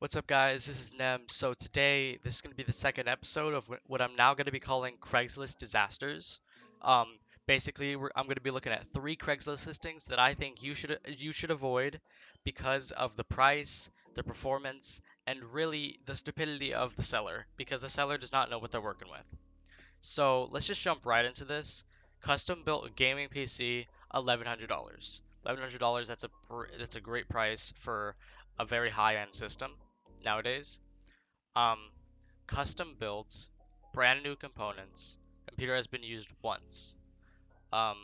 What's up, guys? This is Nem. So today, this is going to be the second episode of what I'm now going to be calling Craigslist disasters. Um, basically, I'm going to be looking at three Craigslist listings that I think you should avoid because of the price, the performance, and really the stupidity of the seller because the seller does not know what they're working with. So let's just jump right into this. Custom built gaming PC, $1,100. $1,100. That's a great price for a very high-end system nowadays. Um, Custom builds, brand new components. Computer has been used once. Um,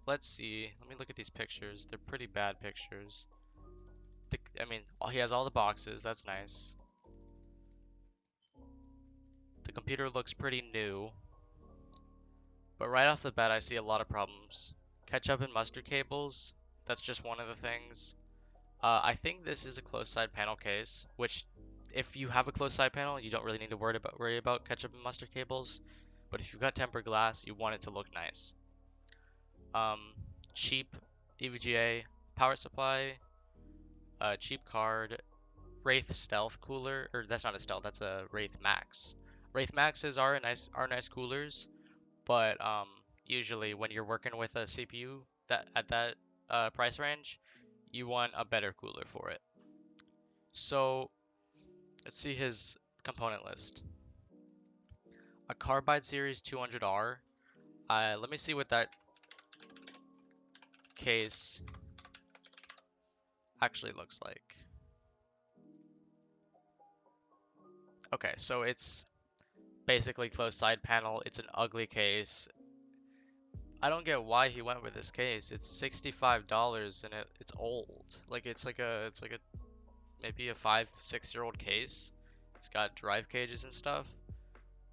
let's see. Let me look at these pictures. They're pretty bad pictures. He has all the boxes. That's nice. The computer looks pretty new. But right off the bat, I see a lot of problems. Ketchup and mustard cables, that's just one of the things. I think this is a closed side panel case, which if you have a closed side panel, you don't really need to worry about ketchup and mustard cables. But if you've got tempered glass, you want it to look nice. Um, Cheap EVGA power supply, cheap card, Wraith Stealth cooler, or that's not a Stealth, that's a Wraith Max. Wraith Maxes are nice coolers, but usually when you're working with a CPU that at that price range, you want a better cooler for it. So let's see his component list. A Carbide Series 200R. Let me see what that case actually looks like. Okay, so it's basically closed side panel. It's an ugly case. I don't get why he went with this case. It's $65 and it's old. Like it's like a maybe a 5, 6 year old case. It's got drive cages and stuff.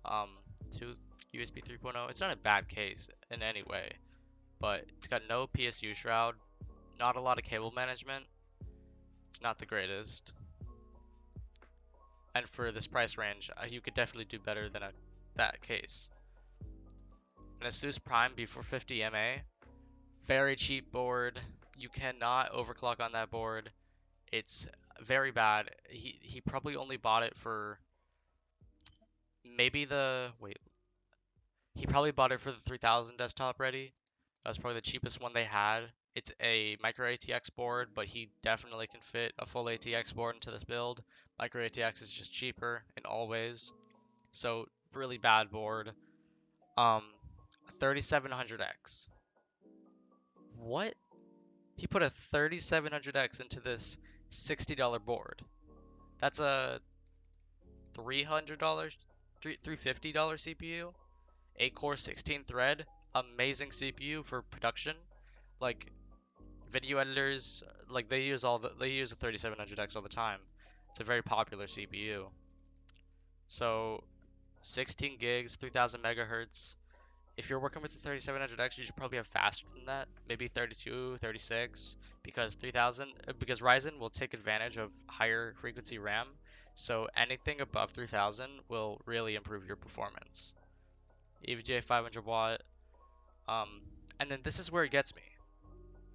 Um, two USB 3.0. It's not a bad case in any way, but it's got no PSU shroud, not a lot of cable management. It's not the greatest. And for this price range, you could definitely do better than that case. An Asus Prime B450 MA, very cheap board. You cannot overclock on that board. It's very bad. He probably only bought it for maybe the wait. He probably bought it for the 3000 desktop ready. That's probably the cheapest one they had. It's a micro ATX board, but he definitely can fit a full ATX board into this build. Micro ATX is just cheaper in all ways. So really bad board. Um, 3700X. What? He put a 3700X into this $60 board. That's a $300, $350 CPU. 8 core 16 thread. Amazing CPU for production. Like video editors, like they use a 3700X all the time. It's a very popular CPU. So 16 gigs, 3000 megahertz. If you're working with the 3700X, you should probably have faster than that, maybe 32, 36, because Ryzen will take advantage of higher frequency RAM. So anything above 3000 will really improve your performance. EVGA 500 watt. Um, and then this is where it gets me.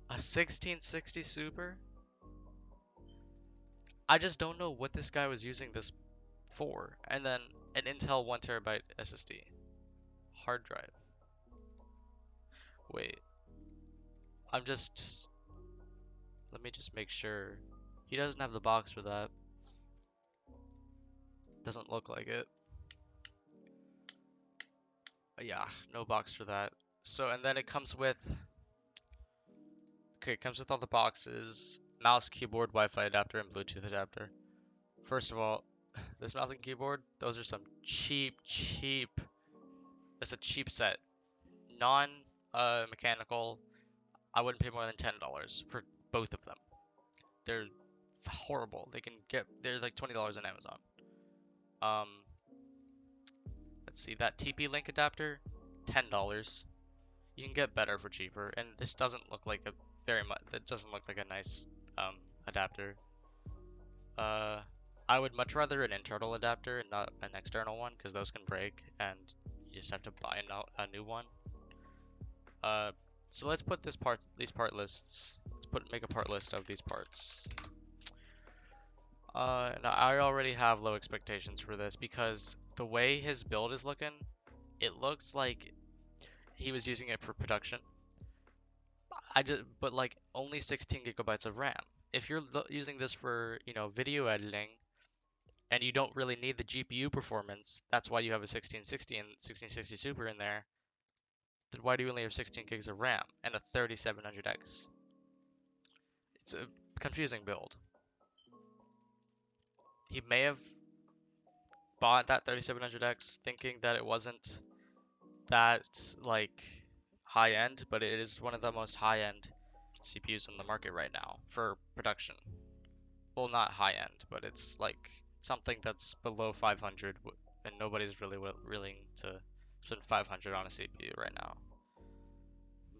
A 1660 Super? I just don't know what this guy was using this for. And then an Intel 1 TB SSD. Hard drive. Wait, I'm just... Let me just make sure. He doesn't have the box for that. Doesn't look like it. Yeah, no box for that. So, and then it comes with... Okay, it comes with all the boxes. Mouse, keyboard, Wi-Fi adapter, and Bluetooth adapter. First of all, this mouse and keyboard, those are some cheap. That's a cheap set. Non-mechanical. I wouldn't pay more than $10 for both of them. They're horrible. They're like $20 on Amazon. Um, let's see, that TP-Link adapter, $10. You can get better for cheaper, and this doesn't look like a that doesn't look like a nice adapter. Uh, I would much rather an internal adapter and not an external one, because those can break, and you just have to buy a new one. So let's put these part lists. Make a part list of these parts. No, I already have low expectations for this because the way his build is looking, it looks like he was using it for production. But like only 16 gigabytes of RAM. If you're using this for, video editing and you don't really need the GPU performance, that's why you have a 1660 and 1660 Super in there. Then why do you only have 16 gigs of RAM and a 3700X? It's a confusing build. He may have bought that 3700X thinking that it wasn't that like high end, but it is one of the most high end CPUs on the market right now for production. Well, not high end, but it's like something that's below 500, and nobody's really willing to spend 500 on a CPU right now.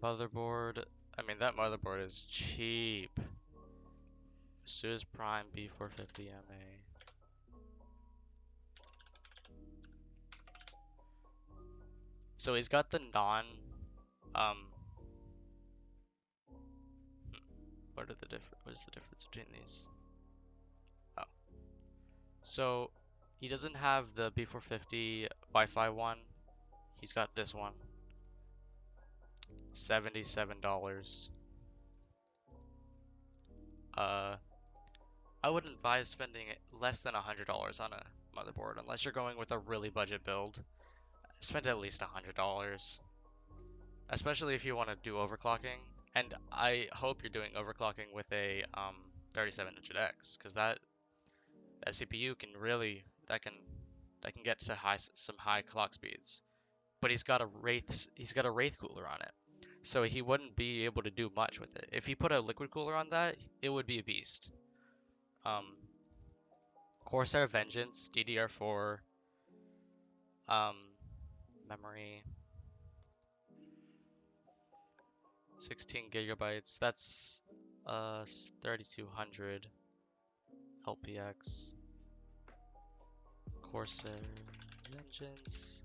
Motherboard. I mean, that motherboard is cheap. Suez Prime B450MA. So he's got the non. Um. What is the difference between these? Oh. So he doesn't have the B450 Wi-Fi one. He's got this one. $77. Uh, I wouldn't advise spending less than $100 on a motherboard unless you're going with a really budget build. Spend at least $100, especially if you want to do overclocking. And I hope you're doing overclocking with a 3700X, because that CPU can really that can get to some high clock speeds. But he's got a Wraith cooler on it, so he wouldn't be able to do much with it. If he put a liquid cooler on that, it would be a beast. Um, Corsair Vengeance DDR4 um, memory, 16 gigabytes. That's 3200 LPX. Corsair Vengeance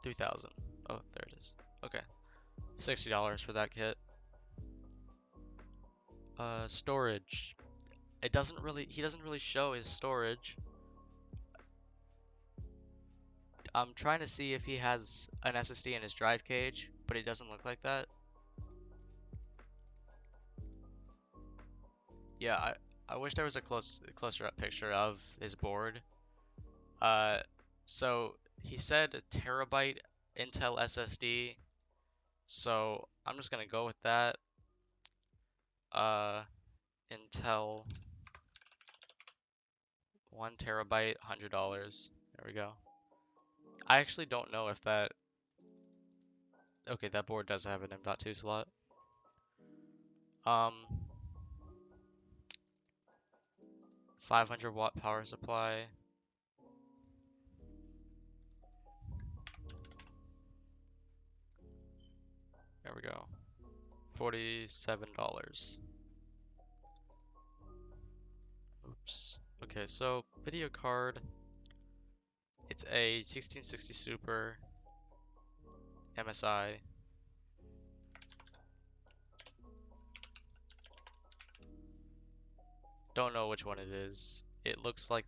3000. Oh, there it is. Okay, $60 for that kit. Storage. He doesn't really show his storage. I'm trying to see if he has an SSD in his drive cage, but it doesn't look like that. Yeah, I wish there was a closer up picture of his board. Uh, so he said a terabyte Intel SSD, so I'm just gonna go with that. Uh, Intel 1 terabyte, $100. There we go. I actually don't know if that. Okay, that board does have an M.2 slot. Um, 500-watt power supply. There we go. $47. Oops. Okay, so video card. It's a 1660 Super MSI. Don't know which one it is. It looks like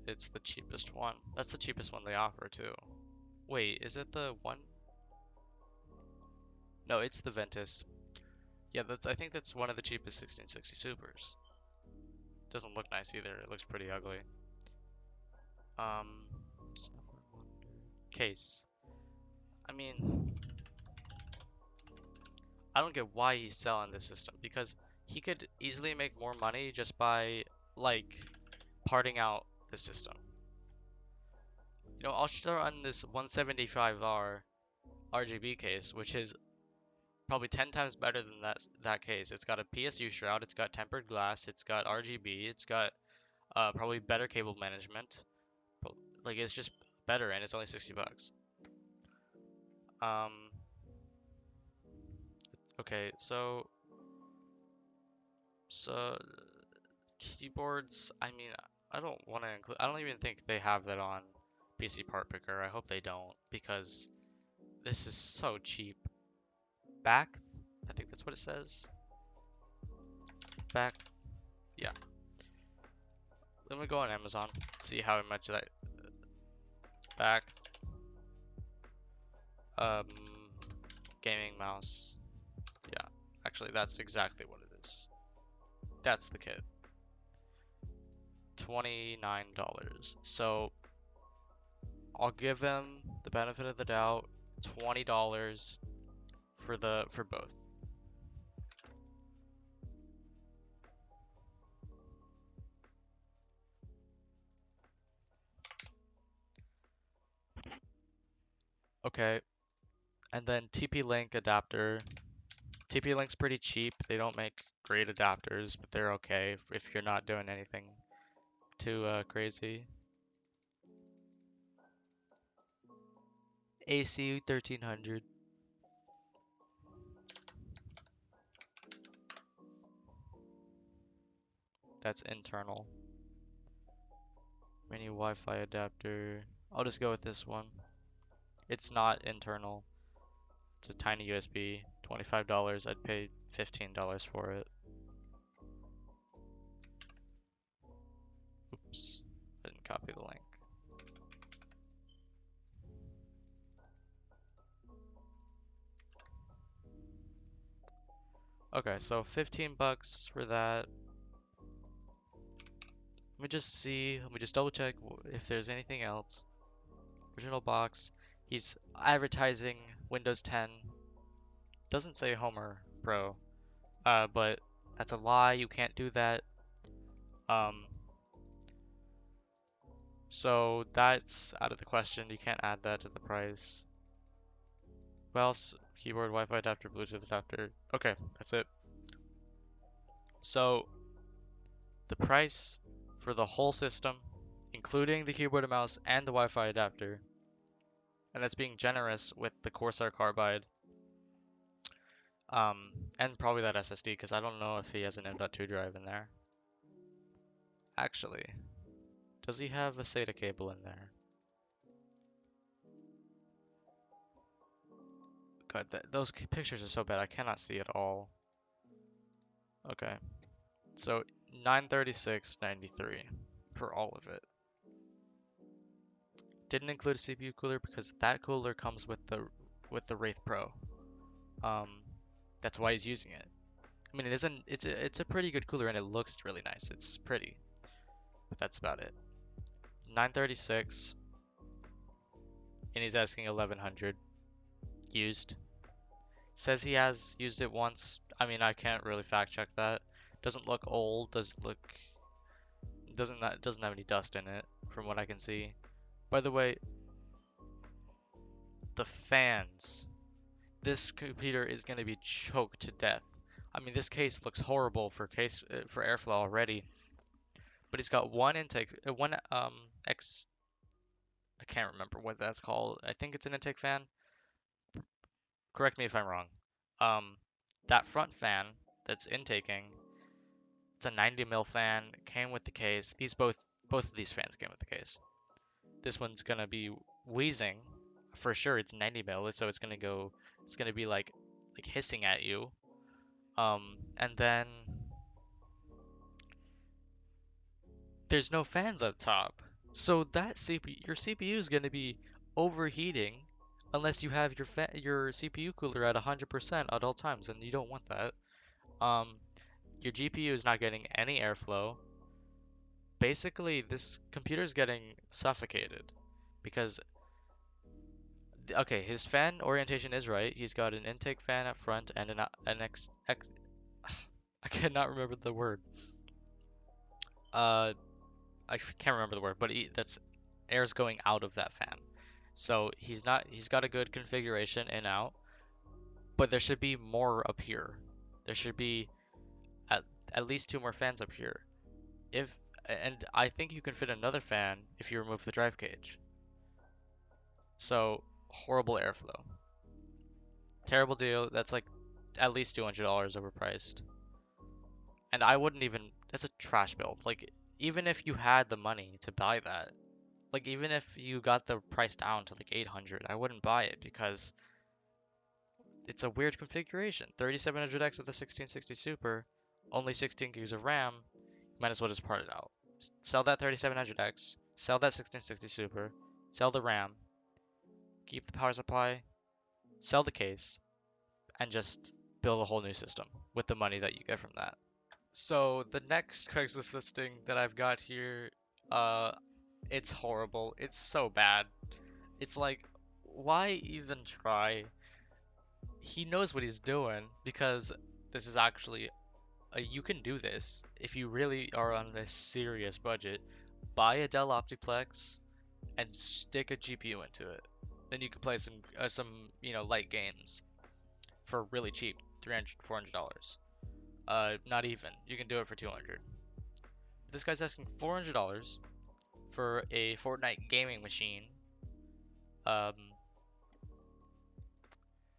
it's the cheapest one. That's the cheapest one they offer too. Wait, is it the one? No, it's the Ventus. Yeah, I think that's one of the cheapest 1660 Supers. Doesn't look nice either. It looks pretty ugly. Um, case. I mean, I don't get why he's selling this system because he could easily make more money just by like parting out the system. I'll start on this 175R RGB case, which is probably 10 times better than that case. It's got a PSU shroud, it's got tempered glass, it's got RGB, it's got probably better cable management. Like it's just better, and it's only $60. Um, okay, so keyboards. I mean, I don't want to include. I don't even think they have that on PC Part Picker. I hope they don't because this is so cheap. Back, I think that's what it says. Back. Yeah. Let me go on Amazon, see how much that back um gaming mouse. Yeah, actually that's exactly what it is. That's the kit. $29. So I'll give him the benefit of the doubt. $20 for both. Okay, and then TP-Link adapter. TP-Link's pretty cheap. They don't make great adapters, but they're okay if you're not doing anything too crazy. AC 1300. That's internal. Mini Wi-Fi adapter. I'll just go with this one. It's not internal. It's a tiny USB. $25. I'd pay $15 for it. Oops. I didn't copy the link. Okay, so 15 bucks for that. Let me just see. Let me just double check if there's anything else. Original box. He's advertising Windows 10. Doesn't say Homer Pro. But that's a lie. You can't do that. Um, so that's out of the question. You can't add that to the price. What else? Keyboard, Wi-Fi adapter, Bluetooth adapter. Okay, that's it. So the price for the whole system, including the keyboard and mouse and the Wi-Fi adapter, and that's being generous with the Corsair Carbide, um, and probably that SSD because I don't know if he has an M.2 drive in there. Actually, does he have a SATA cable in there? God, those pictures are so bad. I cannot see at all. Okay, so 936.93 for all of it. Didn't include a CPU cooler because that cooler comes with the Wraith Pro. Um, that's why he's using it. I mean, it isn't. It's a pretty good cooler and it looks really nice. It's pretty, but that's about it. 936, and he's asking 1100 used. Says he has used it once. I mean, I can't really fact check that. Doesn't look old. Doesn't have any dust in it from what I can see. By the way, the fans. This computer is going to be choked to death. I mean, this case looks horrible for airflow already, but he's got one intake, one X. I can't remember what that's called. I think it's an intake fan. Correct me if I'm wrong. Um, that front fan that's intaking, it's a 90 mil fan. Came with the case. Both of these fans came with the case. This one's gonna be wheezing, for sure. It's 90 mil, so it's gonna go. It's gonna be like hissing at you. And then there's no fans up top. So that your CPU is going to be overheating unless you have your CPU cooler at 100% at all times, and you don't want that. Um, your GPU is not getting any airflow. Basically, this computer is getting suffocated because, okay, his fan orientation is right. He's got an intake fan up front and an I cannot remember the word. Uh, I can't remember the word, but that's air's going out of that fan. So he's got a good configuration in out, but there should be more up here. There should be at, at least two more fans up here. If and I think you can fit another fan if you remove the drive cage. So horrible airflow. Terrible deal. That's like at least $200 overpriced. And I wouldn't even that's a trash build. Like even if you had the money to buy that, like even if you got the price down to like 800, I wouldn't buy it because it's a weird configuration. 3700X with a 1660 Super, only 16 gigs of RAM. Might as well just part it out. Sell that 3700X, sell that 1660 Super, sell the RAM, keep the power supply, sell the case, and just build a whole new system with the money that you get from that. So the next Craigslist listing that I've got here, uh, it's horrible. It's so bad. It's like, why even try? He knows what he's doing because this is actually you can do this if you really are on a serious budget. Buy a Dell Optiplex and stick a GPU into it. Then you can play some light games for really cheap, 300 $400. Not even. You can do it for 200. This guy's asking $400 for a Fortnite gaming machine. Um,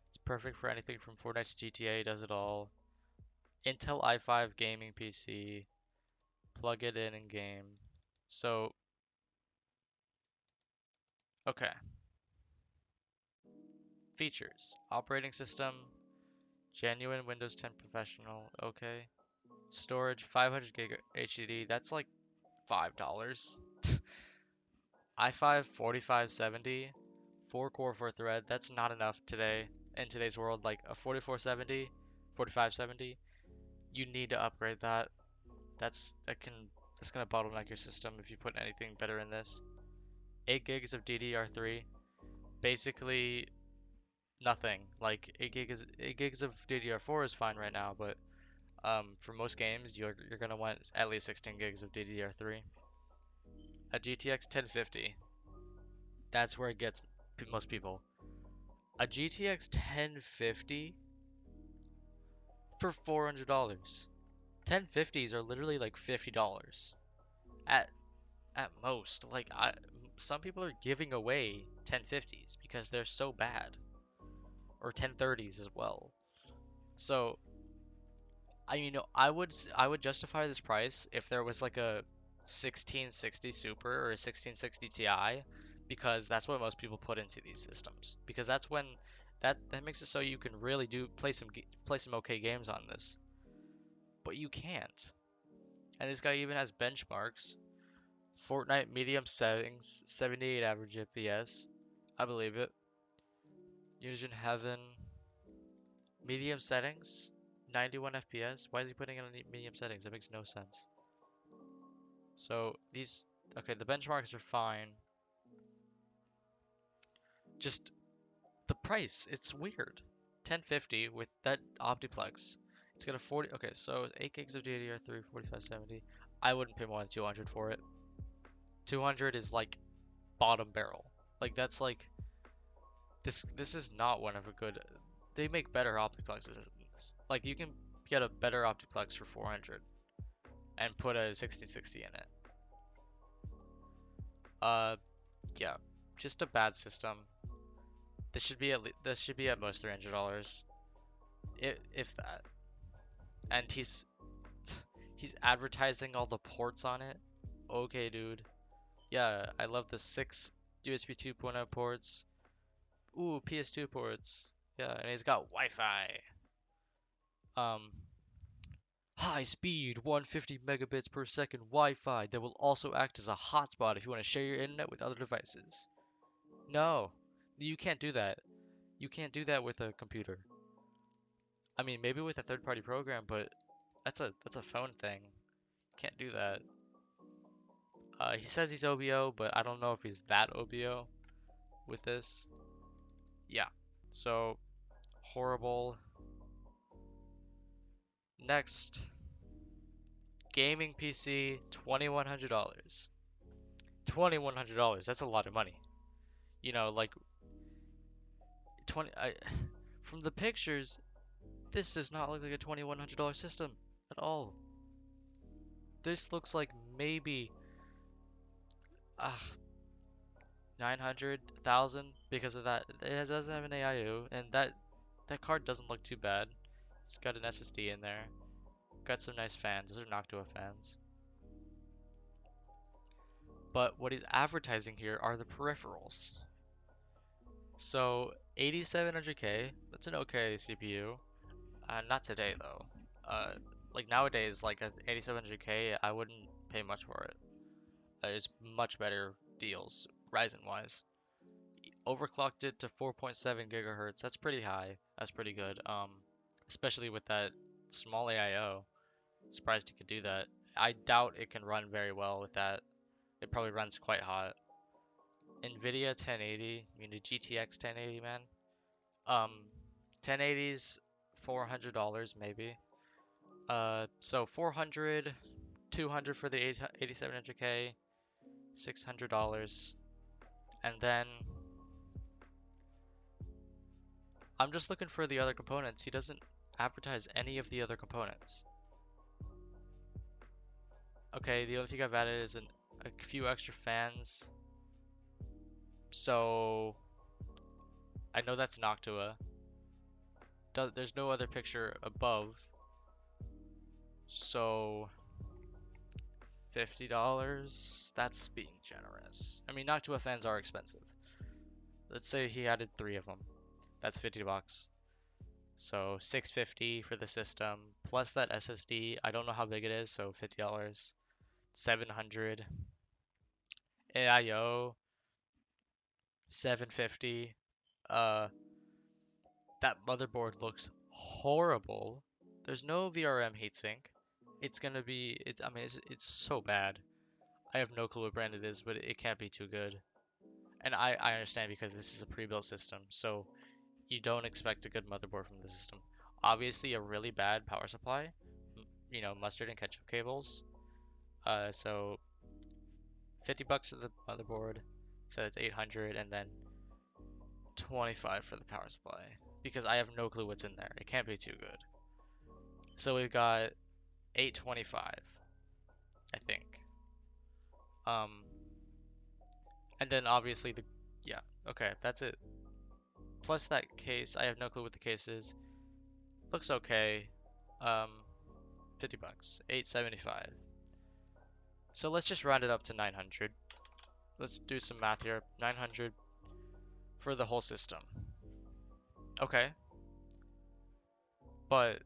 it's perfect for anything from Fortnite to GTA. Does it all. Intel i5 gaming PC. Plug it in game. So, okay. Features. Operating system. Genuine Windows 10 Professional. Okay. Storage 500 gig HDD. That's like $5. i5 4570. 4 core 4 thread. That's not enough today in today's world. Like a 4470, 4570. You need to upgrade that. That's gonna bottleneck your system if you put anything better in this. 8 gigs of DDR3. Basically nothing. Like 8 gigs of DDR4 is fine right now, but for most games you're gonna want at least 16 gigs of DDR3. A GTX 1050. That's where it gets most people. A GTX 1050 for $400. 1050s are literally like $50 at at most. Some people are giving away 1050s because they're so bad, or 1030s as well. So I would justify this price if there was like a 1660 Super or a 1660 Ti, because that's what most people put into these systems. Because that's when that makes it so you can really do play some okay games on this. But you can't. And this guy even has benchmarks. Fortnite medium settings, 78 average FPS. I believe it. Unison Heaven, medium settings, 91 FPS. Why is he putting it on medium settings? That makes no sense. So okay, the benchmarks are fine. Just the price, it's weird. 1050 with that Optiplex. It's got a 40, okay, so 8 gigs of DDR3, 4570. I wouldn't pay more than 200 for it. 200 is like bottom barrel. Like that's like this is not one of a good. They make better Optiplexes than this. Like you can get a better Optiplex for 400 and put a 6060 in it. Uh, yeah, just a bad system. This should be at most $300, if that. And he's advertising all the ports on it. Okay, dude. Yeah, I love the 6 USB 2.0 ports. Ooh, PS2 ports. Yeah, and he's got Wi-Fi. Um, high speed 150 megabits per second Wi-Fi that will also act as a hotspot if you want to share your internet with other devices. No, you can't do that. You can't do that with a computer. I mean, maybe with a third-party program, but that's a phone thing. Can't do that. He says he's OBO, but I don't know if he's that OBO with this. Yeah. So horrible. Next, gaming PC, $2,100. $2,100. That's a lot of money. Like 20. From the pictures, this does not look like a $2,100 system at all. This looks like maybe uh, 900,000 because of that. Doesn't have an AIO, and that card doesn't look too bad. It's got an SSD in there. Got some nice fans. Those are Noctua fans. But what he's advertising here are the peripherals. So 8700K, that's an okay CPU. Not today though. Uh, Like nowadays, like at 8700K, I wouldn't pay much for it. There's much better deals, Ryzen wise. Overclocked it to 4.7 gigahertz. That's pretty high. That's pretty good. Especially with that small AIO. Surprised it could do that. I doubt it can run very well with that. It probably runs quite hot. Nvidia 1080, you mean the GTX 1080, man? 1080's $400 maybe. So 400, 200 for the 8700K, $600, and then I'm just looking for the other components. He doesn't advertise any of the other components. Okay, the only thing I've added is a few extra fans. So I know that's Noctua. There's no other picture above. So $50, that's being generous. I mean, Noctua fans are expensive. Let's say he added 3 of them. That's $50. So 650 for the system plus that SSD. I don't know how big it is, so $50. 700 AIO 750. That motherboard looks horrible. There's no VRM heatsink. It's gonna be I mean it's so bad. I have no clue what brand it is, but it can't be too good. And I understand because this is a pre-built system, so you don't expect a good motherboard from the system. Obviously, a really bad power supply, you know, mustard and ketchup cables. So $50 for the motherboard, so it's 800, and then 25 for the power supply because I have no clue what's in there. It can't be too good. So we've got 825, I think. Um, and then obviously yeah, okay, that's it. Plus that case, I have no clue what the case is. Looks okay. Um, $50, 875. So let's just round it up to 900. Let's do some math here. 900 for the whole system. Okay, but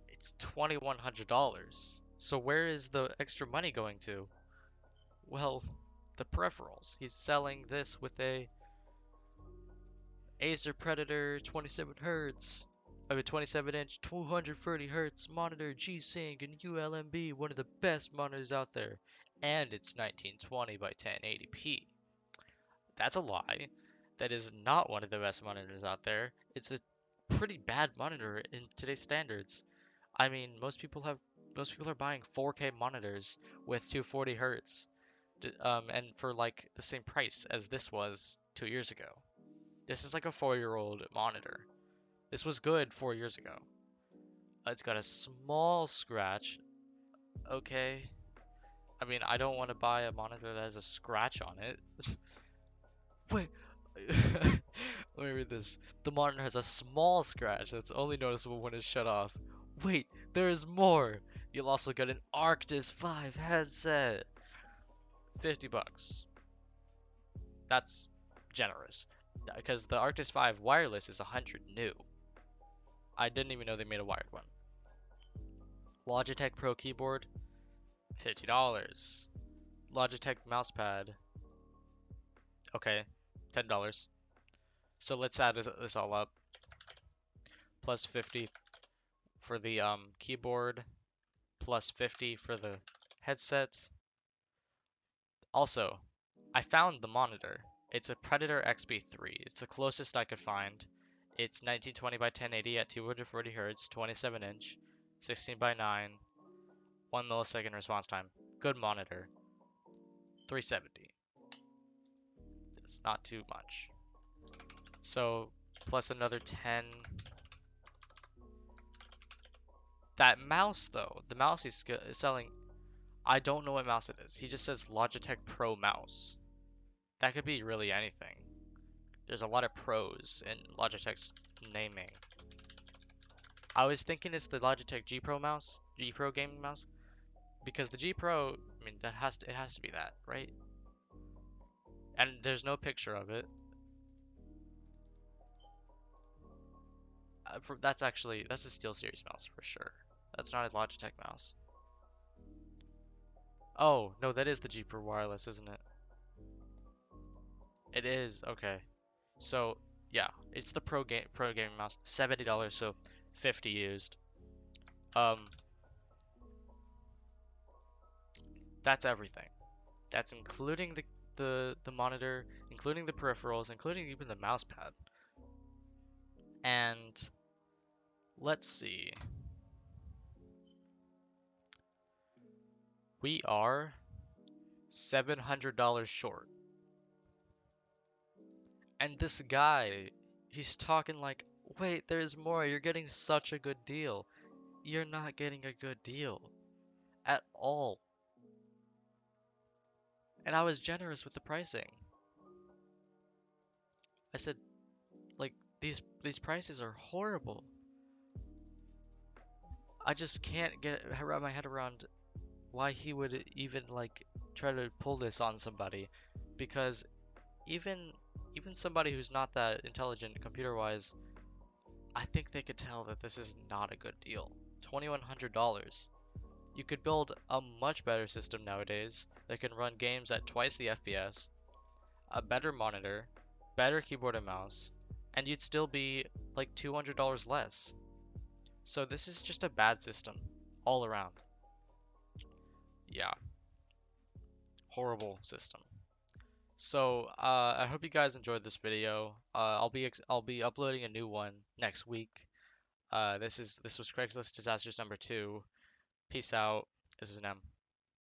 it's $2,100. So where is the extra money going to? Well, the peripherals. He's selling this with a Acer Predator 27 hertz. I mean 27 inch 230 hertz monitor, G-Sync and ULMB, one of the best monitors out there. And it's 1920 by 1080p. That's a lie. That is not one of the best monitors out there. It's a pretty bad monitor in today's standards. I mean, most people are buying 4K monitors with 240 hertz, and for like the same price as this was 2 years ago. This is like a 4-year-old monitor. This was good 4 years ago. It's got a small scratch. Okay. I mean, I don't want to buy a monitor that has a scratch on it. Wait. Let me read this. The monitor has a small scratch that's only noticeable when it's shut off. Wait, there is more. You'll also get an Arctis 5 headset. $50. That's generous. Because the Arctis 5 wireless is 100 new. I didn't even know they made a wired one. Logitech Pro keyboard, $50. Logitech mousepad, okay, $10. So let's add this all up. Plus 50 for the keyboard, plus 50 for the headset. Also, I found the monitor. It's a Predator XB3. It's the closest I could find. It's 1920 by 1080 at 240 Hz, 27 inch, 16 by 9, 1 millisecond response time. Good monitor. 370. It's not too much. So plus another 10. That mouse though, the mouse he's selling, I don't know what mouse it is. He just says Logitech Pro mouse. That could be really anything. There's a lot of pros in Logitech's naming. I was thinking it's the Logitech G Pro mouse, G Pro gaming mouse, because the G Pro, I mean, it has to be that, right? And there's no picture of it. That's a SteelSeries mouse for sure. That's not a Logitech mouse. Oh, no, that is the G Pro Wireless, isn't it? It is, okay. So, yeah, it's the Pro gaming mouse, $70, so 50 used. Um, that's everything. That's including the monitor, including the peripherals, including even the mouse pad. And let's see. We are $700 short. And this guy, he's talking like, wait, there's more. You're getting such a good deal. You're not getting a good deal at all. And I was generous with the pricing. I said, like, these prices are horrible. I just can't wrap my head around why he would even like try to pull this on somebody, because even even somebody who's not that intelligent computer-wise, I think they could tell that this is not a good deal. $2,100. You could build a much better system nowadays that can run games at twice the FPS, a better monitor, better keyboard and mouse, and you'd still be like $200 less. So this is just a bad system all around. Yeah, horrible system. So I hope you guys enjoyed this video. I'll be uploading a new one next week. This was Craigslist Disasters number 2. Peace out. This is Nem.